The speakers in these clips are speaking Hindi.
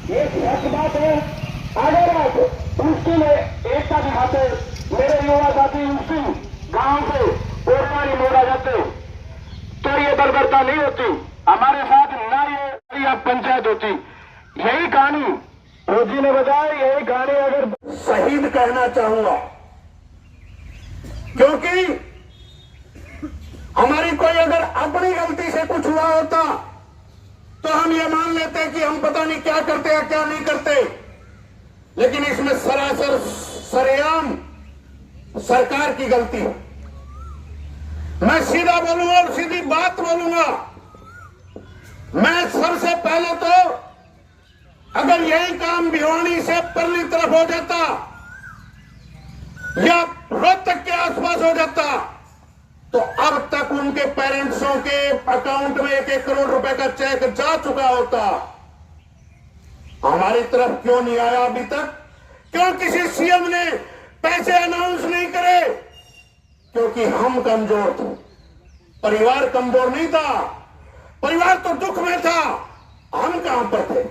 ये सच बात है। अगर आप मुश्किल एकता दिखाते, मेरे युवा साथी मुस्लिम गांव से कोरमारी मोड़ा जाते, तो ये बर्बरता नहीं होती हमारे साथ, ना ये अब पंचायत होती। यही कहानी फौजी ने बताया, यही कहानी अगर शहीद कहना चाहूंगा, क्योंकि हमारी कोई अगर अपनी गलती से कुछ हुआ होता तो हम ये मान लेते कि हम पता नहीं क्या करते या क्या नहीं करते, लेकिन इसमें सरासर सरेआम सरकार की गलती है। मैं सीधा बोलूंगा और सीधी बात बोलूंगा। मैं सबसे पहले तो अगर यही काम भिवानी से परली तरफ हो जाता या रोहतक के आसपास हो जाता तो अब तक उनके पेरेंट्सों के अकाउंट में 1-1 करोड़ रुपए का चेक जा चुका होता। हमारी तरफ क्यों नहीं आया अभी तक? क्यों किसी सीएम ने पैसे अनाउंस नहीं करे? क्योंकि हम कमजोर थे, परिवार कमजोर नहीं था। परिवार तो दुख में था, हम कहां पर थे?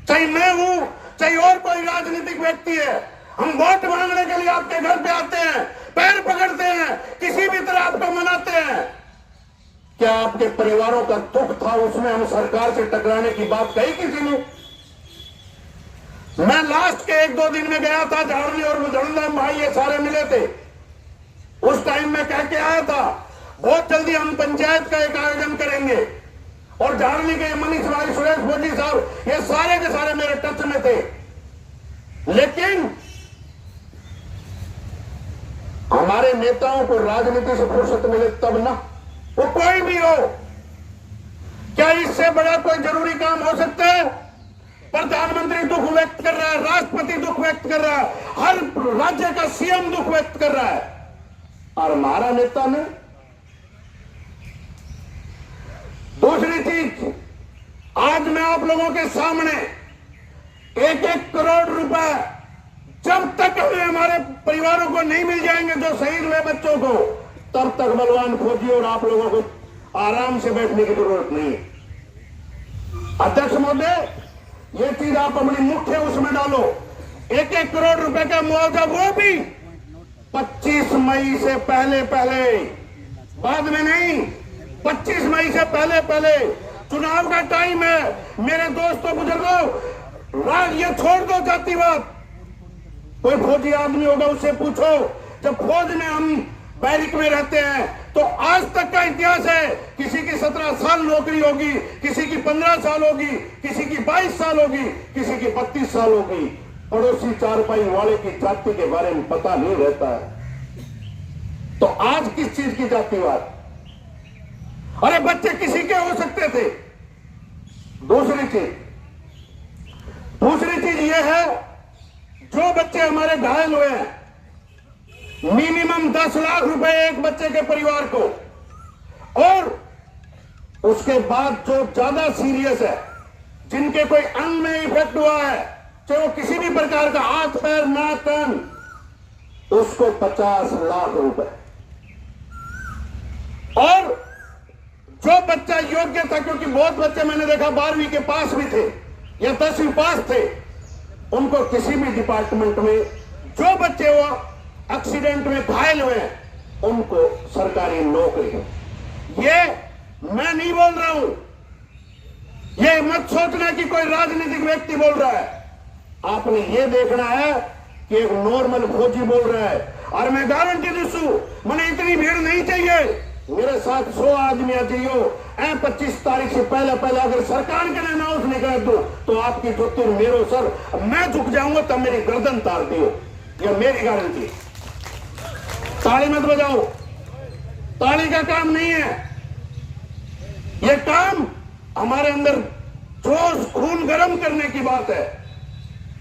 चाहे मैं हूं, चाहे और कोई राजनीतिक व्यक्ति है, हम वोट मांगने के लिए आपके घर पे आते हैं, पैर पकड़ते हैं, किसी भी तरह आपको मनाते हैं। क्या आपके परिवारों का दुख था उसमें हम सरकार से टकराने की बात कही किसी ने? मैं लास्ट के 1-2 दिन में गया था, झाड़ली और मुजल्ला भाई ये सारे मिले थे। उस टाइम में कह के आया था बहुत जल्दी हम पंचायत का एक आयोजन करेंगे, और झाड़ली के मनीष भाई, सुरेश भोजी साहब, ये सारे के सारे मेरे टच में थे। लेकिन हमारे नेताओं को राजनीति से फुर्सत मिले तब ना, वो कोई भी हो। क्या इससे बड़ा कोई जरूरी काम हो सकता है? प्रधानमंत्री दुख व्यक्त कर रहा है, राष्ट्रपति दुख व्यक्त कर रहा है, हर राज्य का सीएम दुख व्यक्त कर रहा है, और हमारा नेता ने। दूसरी चीज, आज मैं आप लोगों के सामने 1-1 करोड़ रुपए जब तक हमें हमारे परिवारों को नहीं मिल जाएंगे, जो शहीद हुए बच्चों को, तब तक बलवान फौजी और आप लोगों को आराम से बैठने की जरूरत नहीं है। अध्यक्ष महोदय, ये चीज आप अपनी मुख्य उसमें डालो। 1-1 करोड़ रुपए का मुआवजा, वो भी 25 मई से पहले पहले, बाद में नहीं, 25 मई से पहले पहले। चुनाव का टाइम है मेरे दोस्तों बुजुर्गों, राज ये छोड़ दो जातिवाद। कोई फौजी आदमी होगा उससे पूछो, जब फौज में हम बैरिक में रहते हैं तो आज तक का इतिहास है, किसी की 17 साल नौकरी होगी, किसी की 15 साल होगी, किसी की 22 साल होगी, किसी की 32 साल होगी। पड़ोसी चारपाई वाले की जाति के बारे में पता नहीं रहता है। तो आज किस चीज की जातिवाद? अरे बच्चे किसी के हो सकते थे। दूसरी चीज यह है, जो बच्चे हमारे घायल हुए हैं, मिनिमम 10 लाख रुपए एक बच्चे के परिवार को, और उसके बाद जो ज्यादा सीरियस है, जिनके कोई अंग में इफेक्ट हुआ है, चाहे वो किसी भी प्रकार का, हाथ पैर नाक कान, उसको 50 लाख रुपए। और जो बच्चा योग्य था, क्योंकि बहुत बच्चे मैंने देखा 12वीं के पास भी थे या 10वीं पास थे, उनको किसी भी डिपार्टमेंट में, जो बच्चे वो एक्सीडेंट में घायल हुए, उनको सरकारी नौकरी। ये मैं नहीं बोल रहा हूं, ये मत सोचना कि कोई राजनीतिक व्यक्ति बोल रहा है। आपने ये देखना है कि एक नॉर्मल फौजी बोल रहा है। और मैं गारंटी दूं, मुझे इतनी भीड़ नहीं चाहिए, मेरे साथ 100 आदमी आ जाइयो। 25 तारीख से पहले पहले अगर सरकार के अनाउंस नहीं कर दो तो आपकी जुत्ती मेरो सर, मैं झुक जाऊंगा, तब मेरी गर्दन तार दियो, यह मेरी गारंटी। ताली मत बजाओ, ताली का काम नहीं है यह काम, हमारे अंदर जोश खून गर्म करने की बात है।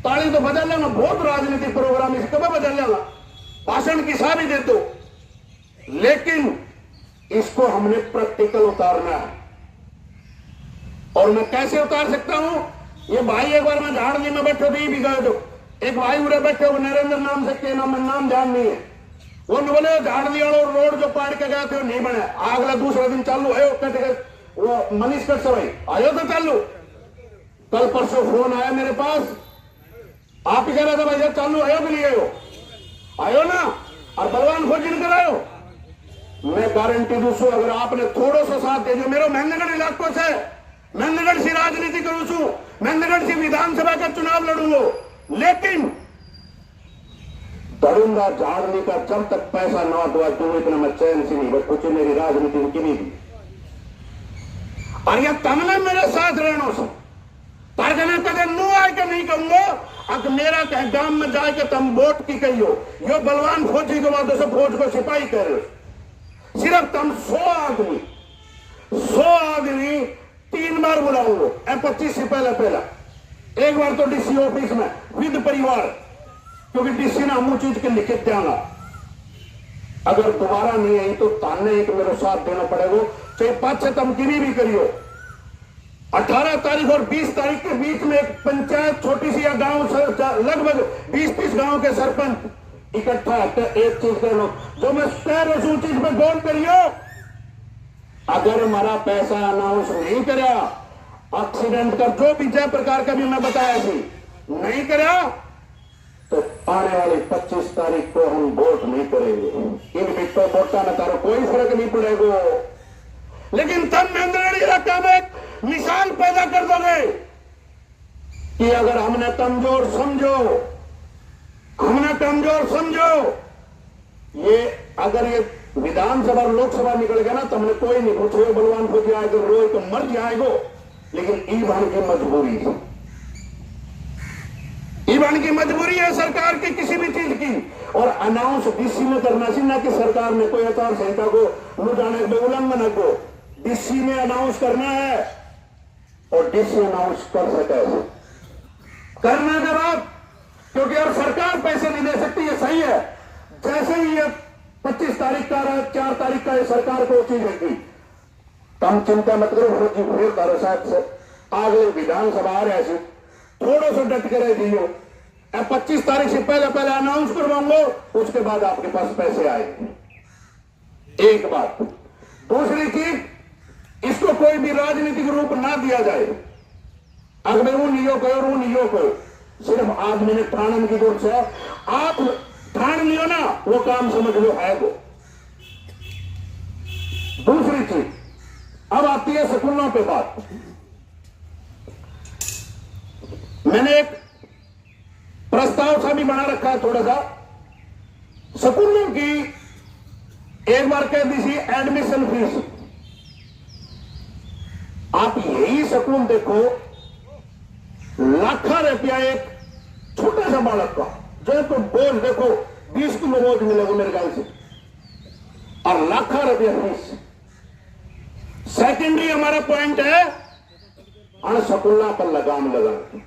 ताली तो बजा लेना, बहुत राजनीतिक प्रोग्राम इसे कब बजा लेना, भाषण की सारी दे दो, लेकिन इसको हमने प्रैक्टिकल उतारना है। और मैं कैसे उतार सकता हूं? ये भाई एक बार मैं झाड़ली में बैठे थे, भी गए तो एक भाई उड़े बैठे, वो नरेंद्र नाम से के नाम ध्यान नहीं है, वो बोले झाड़ली वालों रोड जो पाड़ के गए थे वो नहीं बने। अगला दूसरा दिन चालू है वो मनीष कर भाई आयो तो चालू कल परसों फोन आया मेरे पास, आप ही कह रहा था भैया चालू आयो के लिए आयो ना, और बलवान खोजी निकल आयो। मैं गारंटी दूसू, अगर आपने थोड़ा सा साथ दे जो, मेरे महेंद्रगढ़ इलाकों से, महेंद्रगढ़ से राजनीति करूँ छू, महेंद्रगढ़ से विधानसभा का चुनाव लड़ूंगा, लेकिन दड़ूंगा झाड़ने का जब तक पैसा ना दुआ दूं इतना मैं चैन से नहीं बस कुछ मेरी राजनीति की नहीं। और यह तमने मेरे साथ रहना से तारगना कदे नो आए के नहीं कहूंगा, अगर मेरा कहीं गांव में जाए के तुम वोट की कहियो, यो बलवान फौजी के बाद से फौज को सिपाही कर रहे, सिर्फ तुम 100 आदमी 3 बार बुलाओगे, 25 से पहला एक बार तो डीसी ऑफिस में विद परिवार, क्योंकि डीसी ने हम चीज के लिखित देंगा। अगर दोबारा नहीं आई तो ताने एक मेरे साथ देना पड़ेगा, चाहे 5 से तुम गिनी भी करियो। 18 तारीख और 20 तारीख के बीच में एक पंचायत छोटी सी या गांव लगभग 20-30 गांव के सरपंच इकट्ठा एक चीज कर लो, जो मैं कह रहा हूं चीज में गौर करियो। अगर हमारा पैसा अनाउंस नहीं करा, एक्सीडेंट का जो भी जय प्रकार का भी मैं बताया थी नहीं करा, तो आने वाली 25 तारीख को हम वोट नहीं करेंगे। इन बिट्टो वोटा न करो, कोई फर्क नहीं पड़ेगा। लेकिन तब महेंद्रगढ़ इलाका में एक मिसाल पैदा कर दोगे कि अगर हमने कमजोर समझो, ये अगर ये विधानसभा और लोकसभा निकल गया ना तो हमने कोई नहीं पूछो, बलवान फौजी आएगा रोए तो मर जाएगो, लेकिन ईवान की मजबूरी है, ईवान की मजबूरी है सरकार की किसी भी चीज की। और अनाउंस डीसी में करना चाहिए, ना कि सरकार ने कोई आचार संहिता को न जाने उल्लंघन को, डीसी ने अनाउंस करना है और डीसी अनाउंस कर सके करना जब आप, क्योंकि अब सरकार पैसे नहीं दे सकती, ये सही है। जैसे ही ये 25 तारीख का 4 तारीख का सरकार को चीज होगी, कम चिंता मत करो, फिर तारो साहब से आगे विधानसभा आ रहा है, थोड़ा सा डट कर दियो, 25 तारीख से पहले अनाउंस करवाऊंगा, उसके बाद आपके पास पैसे आएंगे। एक बात। दूसरी चीज, इसको कोई भी राजनीतिक रूप ना दिया जाए। अगर वो नियो कहो, सिर्फ आदमी ने ठाणन की जरूरत है, आप ठान लियो ना, वो काम समझ लो है वो। दूसरी चीज, अब आती है स्कूलों पे बात। मैंने एक प्रस्ताव सा भी बना रखा है थोड़ा सा, स्कूलों की एक बार कह दी थी एडमिशन फीस। आप यही स्कूल देखो, लाखों रुपया एक छोटा सा बालक का, जो तो बोझ देखो 20 किलो बोझ मिलेगा मेरे ख्याल से, और लाखों रुपया फीस। सेकेंडरी हमारा पॉइंट है अन स्कूलों पर लगाम लगाना।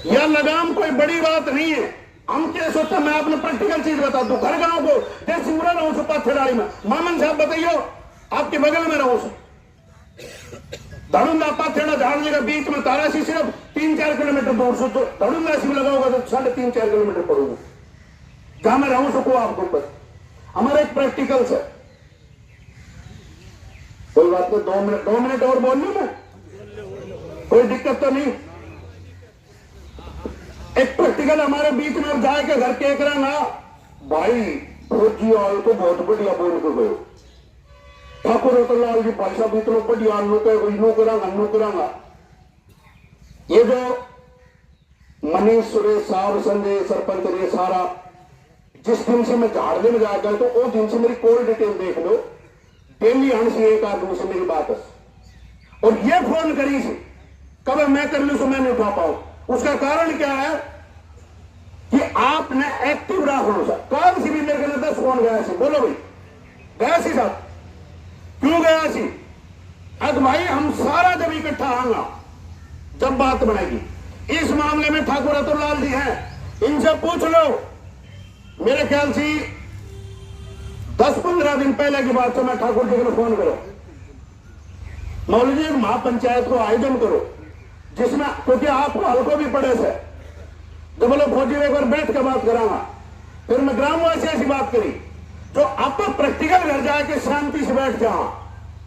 यह लगाम कोई बड़ी बात नहीं है। हम क्या सोचते, मैं आपने प्रैक्टिकल चीज बता दूं, घर गांव को जैसे मुरा रहूं सो पाथेड़ाड़ी में, मामन साहब बताइयो, आपके बगल में रहूं सो धड़ूंगा पाथेड़ा झाड़ने के बीच में तारासी सिर्फ 3-4 किलोमीटर दूर से, तो धड़ूंगा सिर्फ लगाओगा तो 3.5-4 किलोमीटर पड़ूंगा, जहां मैं रहूं सको आपको ऊपर। हमारा एक प्रैक्टिकल है, कोई बात नहीं, 2 मिनट और बोलने में कोई दिक्कत तो नहीं। एक प्रैक्टिकल हमारे बीच में जाए के घर के करा ना, भाई फौजी आए तो बहुत बढ़िया बोल के गए, ठाकुर रतनलाल जी भाई साहब इतना बढ़िया नो करांगा। ये जो मनीष सुरेश साहब संजय सरपंच ने सारा, जिस दिन से मैं झाड़ने में जाकर तो वो दिन से मेरी कॉल डिटेल देख लो, डेली हंस एक आदमी से मेरी बात है, और ये फोन करी से कब मैं कर लू तो मैं नहीं उठा पाऊं। उसका कारण क्या है कि आपने एक्टिव रखो सर, कौन सी भी मेरे को 10 फोन गया सी, बोलो भाई गया सी साहब, क्यों गया सी? अब भाई हम सारा जब इकट्ठा आऊंगा, जब बात बनेगी इस मामले में ठाकुर रतनलाल जी हैं, इनसे पूछ लो। मेरे ख्याल से 10-15 दिन पहले की बात से मैं ठाकुर जी को फोन करो, मौलवी जी महापंचायत को आयोजन करो, जिसमें क्योंकि आपको हल्को भी पड़े से, तो बोलो फौजी एक बार बैठ के बात कराऊंगा। फिर मैं ग्रामवासी ऐसी बात करी, तो आप प्रैक्टिकल घर जाके शांति से बैठ जाओ,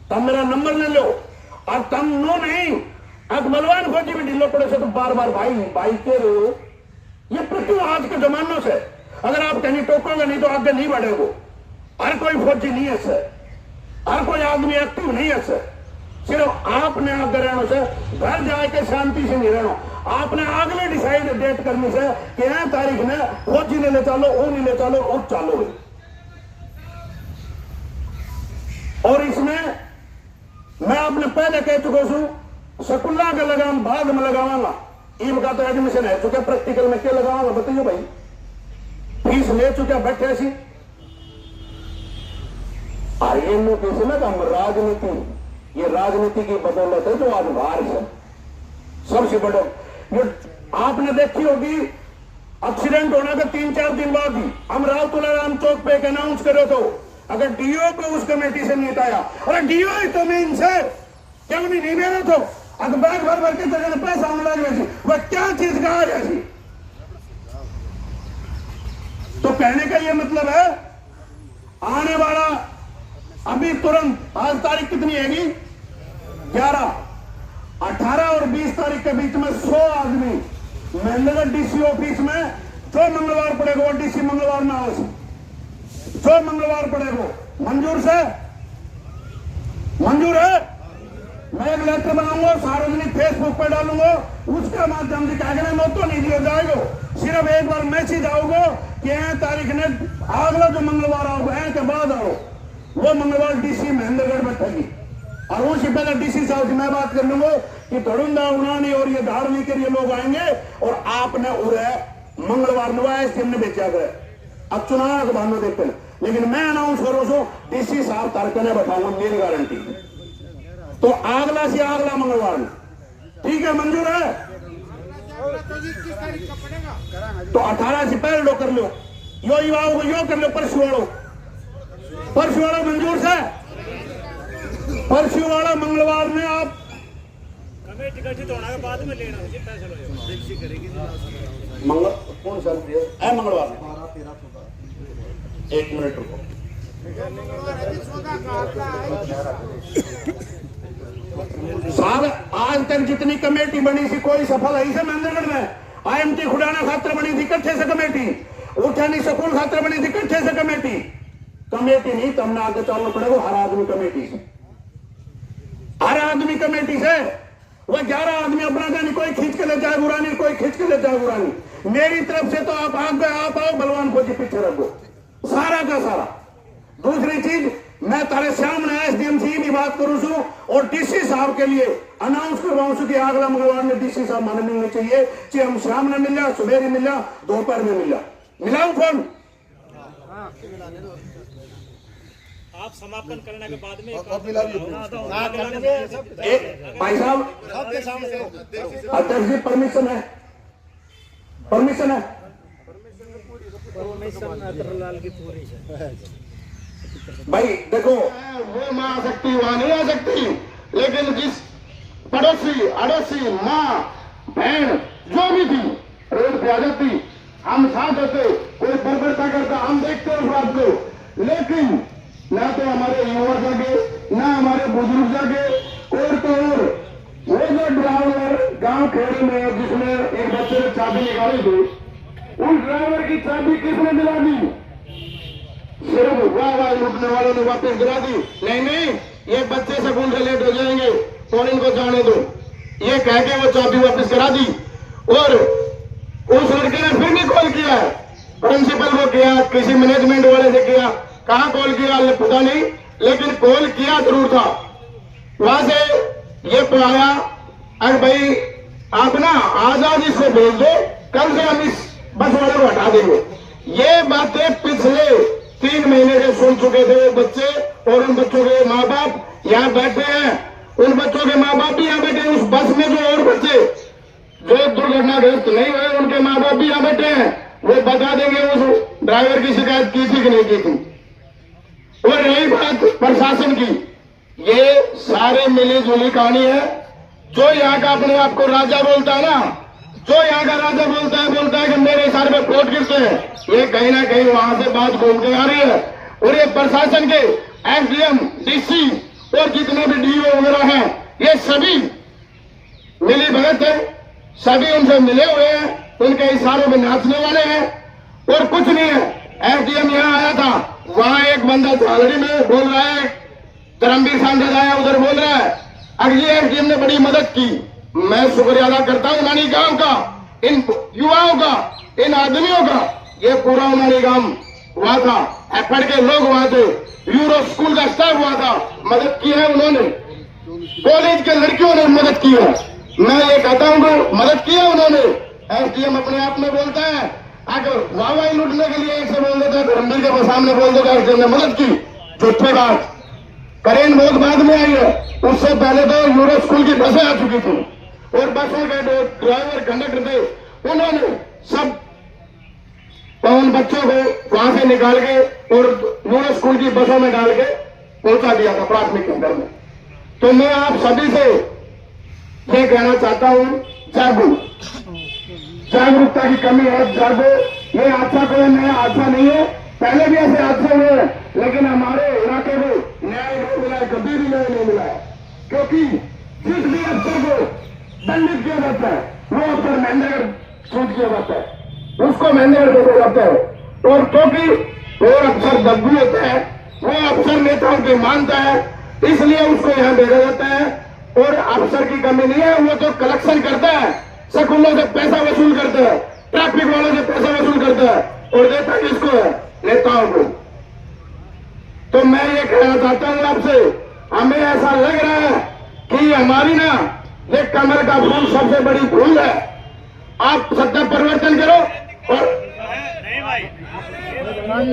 तब मेरा नंबर ले लो, और तम नो नहीं अब बलवान फौजी भी ढीलो पड़े से तो बार बार भाई भाई के रहे हो। ये प्रति आज के जमानों से अगर आप कहीं टोकोगे नहीं तो आगे नहीं बढ़ेगो। हर कोई फौजी नहीं है सर, हर कोई आदमी एक्टिव नहीं है सर। सिर्फ आपने अगर रहना से घर जाके शांति से नहीं रहना, आपने अगले डिसाइड डेट करनी से कि यह तारीख में फौजी ने ले चलो, वो नहीं ले चलो, और चालो। और इसमें मैं आपने पहले कह चुका हूं, स्कूलों का लगाम बाद में लगाऊंगा। ईब का तो एडमिशन है चुका, प्रैक्टिकल में क्या लगाऊंगा बताइए भाई। फीस ले चुका बैठे ऐसी आर्यन कैसे ना काम राजनीति, ये राजनीति की बदौलत है जो आज बाहर है सबसे बड़ा। ये आपने देखी होगी एक्सीडेंट होने के 3-4 दिन बाद ही हम राव तुलाराम चौक पे एक अनाउंस करे तो अगर डीओ को उस कमेटी से नहीं हटाया, अरे डीओ ही तो मीन से क्यों नहीं मेरे तो अगर बैग भर भर के जगह पैसा आने लगे वह क्या चीज कहा है। तो कहने का ये मतलब है आने वाला अभी तुरंत, आज तारीख कितनी हैगी 11, 18 और 20 तारीख के बीच में 100 आदमी महेंद्रगढ़ डीसी ऑफिस में जो मंगलवार पड़ेगा वो डीसी मंगलवार में आओ, जो मंगलवार पड़ेगा मंजूर से मंजूर है। मैं एक लेटर बनाऊंगा, सार्वजनिक फेसबुक पर डालूंगा, उसके माध्यम से कागज में तो नहीं दिया जाएगा, सिर्फ एक बार मैसेज आओगे कि तारीख ने अगला जो मंगलवार आओगे के बाद आओ, वो मंगलवार डीसी महेंद्रगढ़ बैठेगी। और उससे पहले डीसी साहब से मैं बात कर लूंगा कि तरुणदा उड़ानी और ये धार्मिक के लिए लोग आएंगे और आपने उड़े मंगलवार नवाया हमने बेचा गया। अब चुनाव के बाद में देखते हैं, लेकिन मैं अनाउंस करूं सो डीसी साहब तारकने बैठाऊंगा, मेरी गारंटी। तो अगला से अगला मंगलवार में ठीक है, मंजूर है। तो 18 से पहले लो कर लो, यो युवाओं को यो कर लो, परसों वाला मंजूर से, परसों वाला मंगलवार में आप कमेटी गठित होने के बाद में लेना मंगल कौन सा है मंगलवार 1 मिनट रुको। साहब आज तक जितनी कमेटी बनी थी कोई सफल है इसे महेंद्रगढ़ में। IMT खुडाना खातर बनी थी इकट्ठे से कमेटी, उठानी स्कूल खातर बनी थी इकट्ठे से कमेटी। कमेटी नहीं तब ना आगे चलना पड़ेगा हर आदमी कमेटी से, हर आदमी कमेटी से। वह 11 आदमी अपना जानी, कोई खींच के ले जाए गुरानी, कोई खींच के ले जाए गुरानी। मेरी तरफ से तो आप आओ बलवान को जी पीछे रखो सारा का सारा। दूसरी चीज मैं तारे सामने SDM से भी बात करूं छू और डीसी साहब के लिए अनाउंस करवाऊं छू कि अगला मंगलवार में डीसी साहब माने मिलने चाहिए, चाहे हम शाम में मिल जा, सुबह मिल जा, दोपहर में मिल जा। मिलाऊं फोन आप समापन करने के बाद में भाई साहब अध्यक्ष जी परमिशन है, परमिशन है। भाई देखो वो माँ आ सकती वहां नहीं आ सकती, लेकिन जिस पड़ोसी अड़ोसी माँ बहन जो भी थी रोड पे आ जाती, हम साथ होते, कोई बर्बरता करता, हम देखते उस बात को। लेकिन ना तो हमारे युवा जागे, ना हमारे बुजुर्ग जागे, और तो और वो जो ड्राइवर गांव खेड़े में जिसने एक बच्चे ने चाबी निकाली थी, उस ड्राइवर की चाबी किसने दिला दी? सिर्फ वाह लूटने वालों ने वापस गिरा दी। नहीं ये बच्चे स्कूल से लेट हो जाएंगे और इनको जाने दो, ये कह के वो चाबी वापस करा दी। और उस लड़के ने फिर भी कॉल किया, प्रिंसिपल को किया, किसी मैनेजमेंट वाले से किया, कहां कॉल किया पता नहीं, लेकिन कॉल किया जरूर था। वहां से ये पाया अरे भाई आप ना आजादी से भेज दो, कल से हम इस बस वाले को हटा देंगे। ये बातें पिछले 3 महीने से सुन चुके थे वो बच्चे और उन बच्चों के माँ बाप यहाँ बैठे हैं, उन बच्चों के माँ बाप भी यहाँ बैठे हैं। उस बस में जो और बच्चे जो दुर्घटनाग्रस्त नहीं हुए उनके माँ बाप भी यहाँ बैठे हैं, वो बता देंगे उस ड्राइवर की शिकायत की थी कि नहीं की थी। और रही बात प्रशासन की, ये सारे मिली जुली कहानी है। जो यहाँ का अपने आप को राजा बोलता है ना, जो यहाँ का राजा बोलता है कि मेरे सर पे कोट गिरते हैं, ये कहीं ना कहीं वहां से बात घूम के आ रही है। और ये प्रशासन के SDM, DC और जितने भी DO वगैरह हैं, ये सभी मिली आए थे, सभी उनसे मिले हुए हैं, उनके इशारों में नाचने वाले हैं और कुछ नहीं है। एसडीएम यहाँ आया था, वहां एक बंदा झालड़ी में बोल रहा है, धर्मवीर सांसद आया उधर बोल रहा है। अगली एसडीएम ने बड़ी मदद की, मैं शुक्रिया अदा करता हूं उनानी गांव का, इन युवाओं का, इन आदमियों का। ये पूरा उनानी गांव हुआ था, एफएड के लोग वहां थे, यूरो स्कूल का स्टाफ हुआ था, मदद की है उन्होंने, कॉलेज के लड़कियों ने मदद की है। मैं ये कहता हूं कि मदद की है उन्होंने। एसडीएम अपने आप में बोलता है, अगर वाहवाही लूटने के लिए एक से बोल देता है, धर्मवीर के सामने बोल देगा एसडीएम ने मदद की, झूठी बात। करेंट बहुत बाद में आई है, उससे पहले तो यूरो स्कूल की बसें आ चुकी थी और बसों के जो ड्राइवर कंडक्टर थे उन्होंने सब उन बच्चों को वहां से निकाल के और यूरो स्कूल की बसों में डाल के पहुंचा दिया था प्राथमिक केंद्र में। तो मैं आप सभी से ये कहना चाहता हूं, जागो, जागरूकता की कमी है, जागो। ये हादसा कोई नया हादसा नहीं है, पहले भी ऐसे हादसे हुए हैं, लेकिन हमारे इलाके को न्याय नहीं मिला है, कभी भी न्याय नहीं मिला है। क्योंकि जिस भी अफसर को दंडित किया जाता है वो अफसर महेंद्रगढ़ छूट किया जाता है, उसको महेंद्रगढ़ भेजा जाता है। और क्योंकि वो अफसर दब्बू होता है, वो अफसर नेताओं के मानता है, इसलिए उसको यहाँ भेजा जाता है। और अफसर की कमी नहीं है, वो तो कलेक्शन करता है, स्कूलों से पैसा वसूल करता है, ट्रैफिक वालों से पैसा वसूल करता है और देता किसको है, नेताओं को। तो मैं ये कहना चाहता हूं आपसे, हमें ऐसा लग रहा है कि हमारी ना ये कमर का फूल सबसे बड़ी भूल है। आप सत्ता परिवर्तन करो और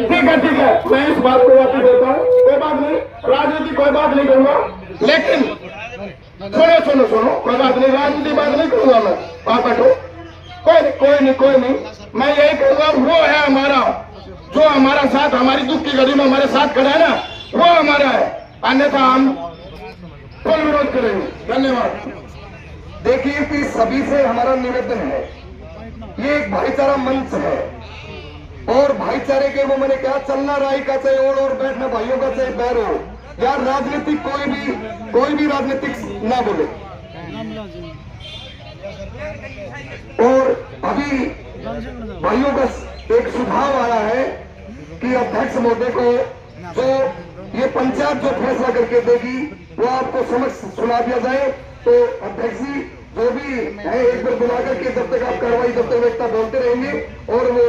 ठीक है, मैं इस बात को वापस देता हूं, कोई बात नहीं, राजनीति कोई बात नहीं करूंगा, लेकिन सुनो, कोई बात नहीं, राजनीति बात नहीं करूंगा मैं, आप बैठो, कोई नहीं, मैं यही कहूंगा, वो है हमारा, जो हमारा साथ, हमारी दुख की घड़ी में हमारे साथ खड़ा है ना, वो हमारा है, अन्यथा हम फुल विरोध करेंगे। धन्यवाद। देखिए कि सभी से हमारा निवेदन है, ये एक भाईचारा मंच है और भाईचारे के वो मैंने कहा, चलना राही का चाहे ओढ़ और बैठना भाइयों का चाहे बैर हो, यार राजनीतिक कोई भी राजनीतिक ना बोले। और अभी भाइयों का एक सुझाव आया है कि अध्यक्ष महोदय को जो ये पंचायत जो फैसला करके देगी वो आपको समझ सुना दिया जाए। तो अध्यक्ष जी जो भी है एक बार बुला करके जब तक आप कार्रवाई जब तक व्यक्ता बोलते रहेंगे और वो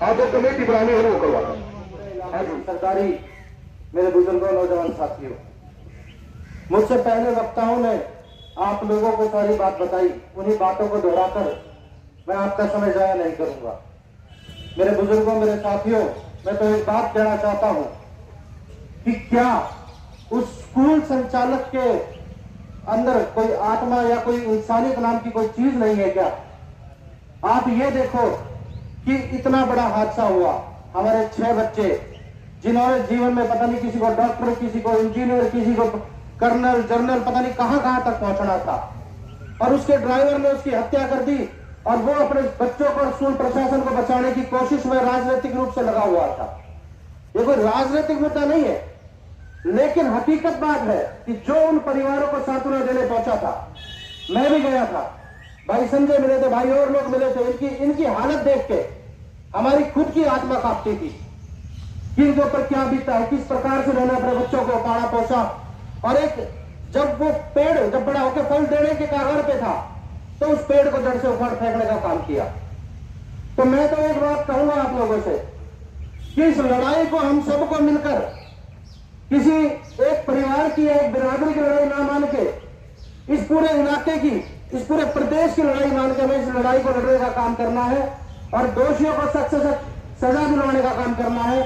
आज कमेटी बनानी है वो करवा। सरकारी मेरे बुजुर्गों नौजवान साथियों, मुझसे पहले वक्ताओं ने आप लोगों को सारी बात बताई, उन्हीं बातों को दोहराकर मैं आपका समय जाया नहीं करूंगा। मेरे बुजुर्गों, मेरे साथियों, मैं तो एक बात कहना चाहता हूं कि क्या उस स्कूल संचालक के अंदर कोई आत्मा या कोई इंसानियत नाम की कोई चीज नहीं है क्या? आप ये देखो कि इतना बड़ा हादसा हुआ, हमारे 6 बच्चे जिन्होंने जीवन में पता नहीं किसी को डॉक्टर, किसी को इंजीनियर, किसी को कर्नल, जनरल, पता नहीं कहां तक पहुंचना था, और उसके ड्राइवर ने उसकी हत्या कर दी और वो अपने बच्चों को और स्कूल प्रशासन को बचाने की कोशिश में राजनीतिक रूप से लगा हुआ था। ये कोई राजनीतिक मुद्दा नहीं है, लेकिन हकीकत बात है कि जो उन परिवारों को सांत्वना देने पहुंचा था, मैं भी गया था, भाई संजय मिले थे, भाई और लोग मिले थे, इनकी हालत देख के हमारी खुद की आत्मा कांपती थी कि इनके ऊपर क्या बीता है, किस प्रकार से उन्होंने अपने बच्चों को पाला पोसा। और एक जब वो पेड़ जब बड़ा होकर फल देने के कगार पे था तो उस पेड़ को जड़ से उखाड़ फेंकने का काम किया। तो मैं तो एक बात कहूंगा आप लोगों से कि इस लड़ाई को हम सबको मिलकर किसी एक परिवार की, एक बिरादरी की लड़ाई ना मान के, इस पूरे इलाके की, इस पूरे प्रदेश की लड़ाई मान के हमें इस लड़ाई को लड़ने का काम करना है और दोषियों को सख्त से सख्त सजा दिलवाने का काम करना है।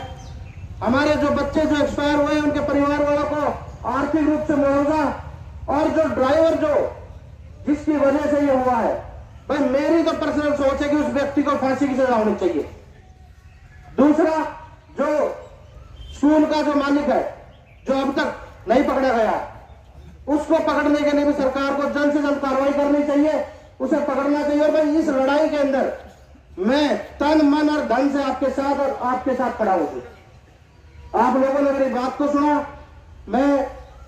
हमारे जो बच्चे जो एक्सपायर हुए उनके परिवार वालों को आर्थिक रूप से मुआवजा, और जो ड्राइवर जो जिसकी वजह से ये हुआ है, भाई मेरी तो पर्सनल सोच है कि उस व्यक्ति को फांसी की सजा होनी चाहिए। दूसरा, जो स्कूल का जो मालिक है जो अब तक नहीं पकड़ा गया, उसको पकड़ने के लिए भी सरकार को जल्द से जल्द कार्रवाई करनी चाहिए, उसे पकड़ना चाहिए। और भाई इस लड़ाई के अंदर मैं तन मन और धन से आपके साथ और आपके साथ खड़ा हूं। आप लोगों ने मेरी बात को सुना, मैं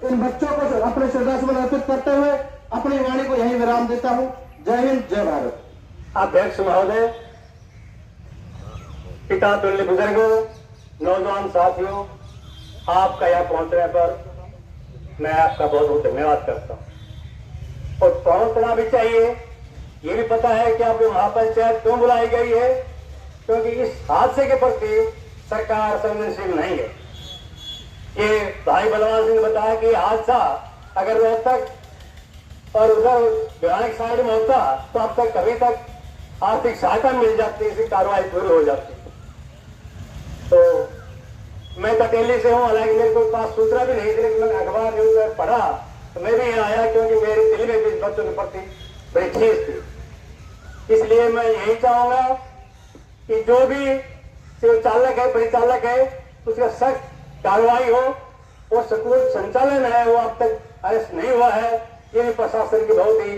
इन बच्चों को अपने श्रद्धासुमन अर्पित करते हुए अपनी वाणी को यही विराम देता हूं। जय हिंद, जय भारत। अध्यक्ष महोदय, पिता तुल्य बुजुर्गों, नौजवान साथियों, आपका यहाँ पहुंचने पर मैं आपका बहुत बहुत धन्यवाद करता हूं। और पहुंचना भी चाहिए। ये भी पता है कि आपकी महापंचायत क्यों बुलाई गई है, क्योंकि इस हादसे के प्रति सरकार संवेदनशील नहीं है। ये भाई बलवान सिंह ने बताया कि हादसा अगर रोहतक और उधर भिवानी साइड में होता तो अब तक कभी तक आर्थिक सहायता मिल जाती, इसकी कार्रवाई पूरी हो जाती। तो मैं कटेली से हूं, हालांकि मेरे को पास सूचना भी नहीं थी, लेकिन मैंने अखबार न्यूज पढ़ा तो मैं भी यहाँ आया, क्योंकि मेरे दिल में भी बच्चों के प्रति बड़ी ठेस थी। इसलिए मैं यही चाहूंगा कि जो भी चालक है, परिचालक है, उसका सख्त कार्रवाई हो। और स्कूल संचालन है वो अब तक अरेस्ट नहीं हुआ है, ये भी प्रशासन की बहुत ही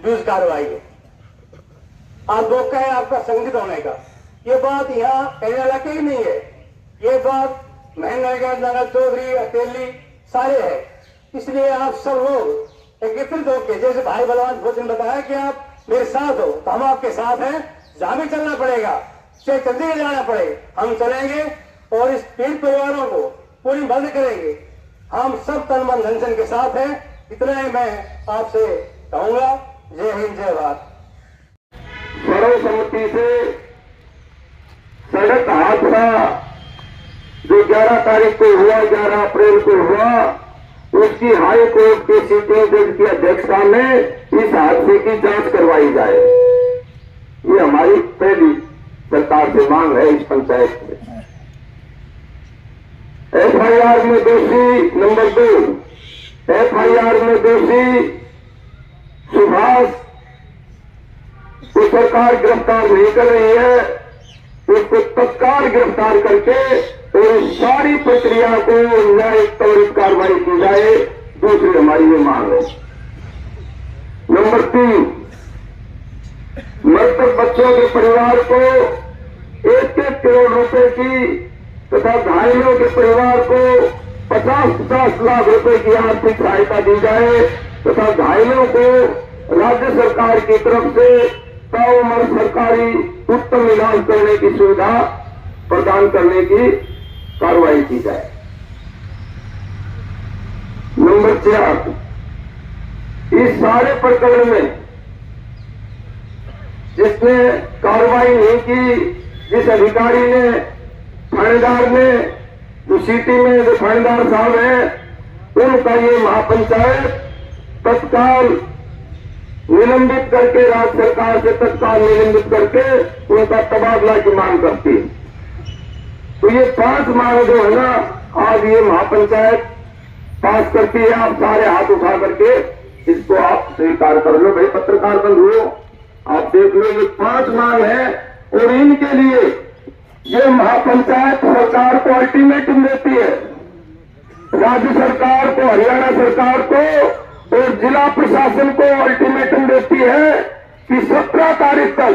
लूज कार्रवाई है। आप मौका है आपका संगठित होने का। ये बात यहाँ कहने वाला ही नहीं है, ये बात महेंद्रगढ़, नगर चौधरी, अकेली सारे है। इसलिए आप सब लोग एकत्रित होकर, जैसे भाई बलवान भोजन बताया कि आप मेरे साथ हो, तो हम आपके साथ हैं। जहां भी चलना पड़ेगा, चाहे चंडीगढ़ जाना पड़े, हम चलेंगे और इस पीड़ित परिवारों को पूरी मदद करेंगे। हम सब तन मन धन जन के साथ हैं। इतना ही मैं आपसे कहूंगा। जय हिंद, जय भारत। सर्वसम्मति से सड़क हादसा जो 11 तारीख को हुआ, 11 अप्रैल को हुआ, उसकी हाई कोर्ट के सिटिंग जज की अध्यक्षता में इस हादसे की जांच करवाई जाए। ये हमारी पहली सरकार से मांग है इस पंचायत में। एफआईआर में दोषी नंबर 2, एफआईआर में दोषी सुभाष को सरकार गिरफ्तार नहीं कर रही है, उसको तत्काल गिरफ्तार करके और इस सारी प्रक्रिया को न्यायिक त्वरित कार्रवाई की जाए। दूसरी हमारी ये मांग है। नंबर 3, मृतक बच्चों के परिवार को 1-1 करोड़ रुपए की तथा घायलों के परिवार को 50-50 लाख रुपए की आर्थिक सहायता दी जाए तथा घायलों को राज्य सरकार की तरफ से ताउम्र सरकारी उत्तम इलाज करने की सुविधा प्रदान करने की कार्रवाई की जाए। नंबर 4, इस सारे प्रकरण में जिसने कार्रवाई नहीं की, जिस अधिकारी ने, थानेदार ने, जो सिटी में जो थानेदार साहब हैं, उनका ये महापंचायत तत्काल निलंबित करके, राज्य सरकार से तत्काल निलंबित करके उनका तबादला की मांग करती है। तो ये 5 मांग जो है ना, आज ये महापंचायत पास करती है। आप सारे हाथ उठा करके इसको आप स्वीकार कर लो। भाई पत्रकार बंधुओं, आप देख लो, ये 5 मांग है और इनके लिए ये महापंचायत सरकार को अल्टीमेटम देती है, राज्य सरकार को, हरियाणा सरकार को और जिला प्रशासन को अल्टीमेटम देती है कि 17 तारीख तक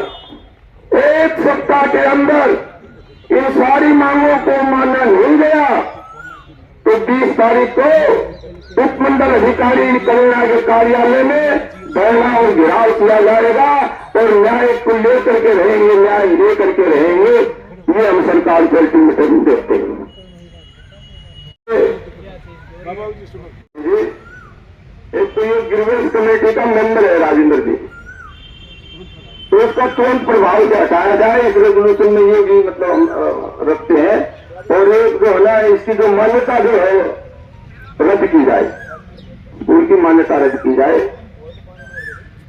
1 सप्ताह के अंदर इन सारी मांगों को माना नहीं गया तो 20 तारीख को उपमंडल अधिकारी करुणा के कार्यालय में धरना और घेराव किया जाएगा और न्याय को लेकर के रहेंगे, न्याय लेकर के रहेंगे। ये हम सरकार को अल्टीमेटम देते हैं। एक तो ये ग्रीवेंस कमेटी का मेंबर है राजेंद्र जी, तो उसका तुरंत प्रभाव से हटाया जाए, इस रेजोल्यूशन में ये भी मतलब हम रखते हैं। और एक जो है ना, इसकी जो मान्यता जो है रद्द की जाए, स्कूल की मान्यता रद्द की जाए।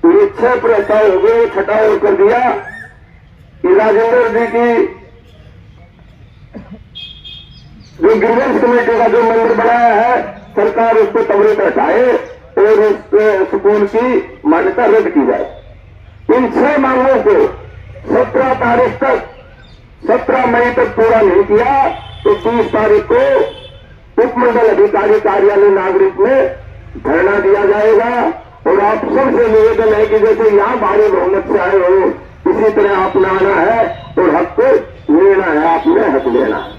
तो ये 6 प्रस्ताव हो गए, 6ठा और कर दिया कि राजेंद्र जी की जो ग्रीवेंस कमेटी का जो मेंबर बनाया है, सरकार उसको त्वरित हटाए और उस स्कूल की मान्यता रद्द की जाए। इन 6 मांगों को 17 तारीख तक, 17 मई तक पूरा नहीं किया तो 30 तारीख को उपमंडल अधिकारी कार्यालय नागरिक में धरना दिया जाएगा। और आप सबसे निवेदन है कि जैसे यहां भारी बहुमत से आए हो, इसी तरह आपने आना है और हक को लेना है, आपने हक लेना है।